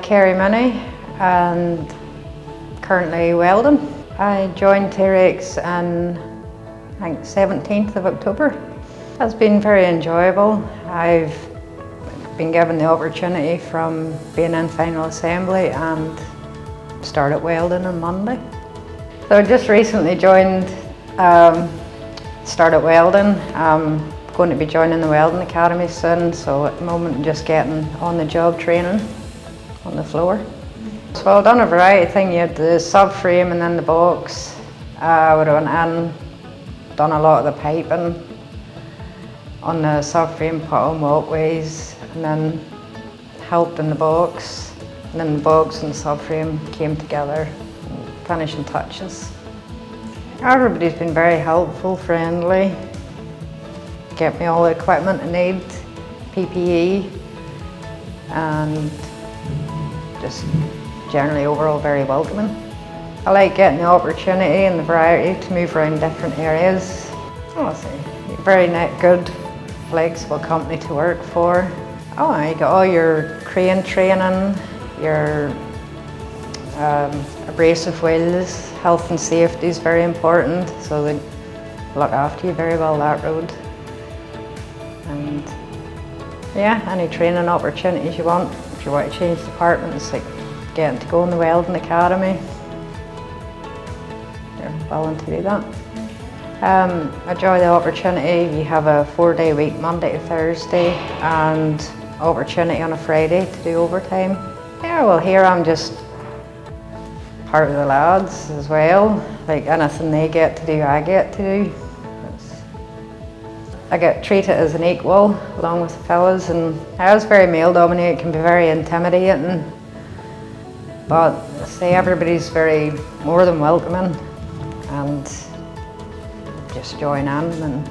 Kerry Mooney and currently welding. I joined Terex on I think 17th of October. It's been very enjoyable. I've been given the opportunity from being in final assembly and started welding on Monday. So I just recently started welding. I'm going to be joining the Welding Academy soon, so at the moment I'm just getting on-the-job training on the floor. So I've done a variety of things. You had the subframe and then the box. I would have went in, done a lot of the piping on the subframe, put on walkways, and then helped in the box. And then the box and the subframe came together, finishing touches. Everybody's been very helpful, friendly, get me all the equipment I need, PPE, and just generally overall very welcoming. I like getting the opportunity and the variety to move around different areas. I'll say, very good, flexible company to work for. You got all your crane training, your abrasive wheels, health and safety is very important, so they look after you very well that road. And yeah, any training opportunities you want. If you want to change departments, like getting to go in the Welding Academy, you're willing to do that. Enjoy the opportunity. You have a 4-day week, Monday to Thursday, and opportunity on a Friday to do overtime. Yeah, well here I'm just part of the lads as well. Like anything they get to do, I get to do. I get treated as an equal along with the fellas, and I was very male dominated, it can be very intimidating. But I say everybody's very more than welcoming, and just join in and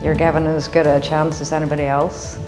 you're given as good a chance as anybody else.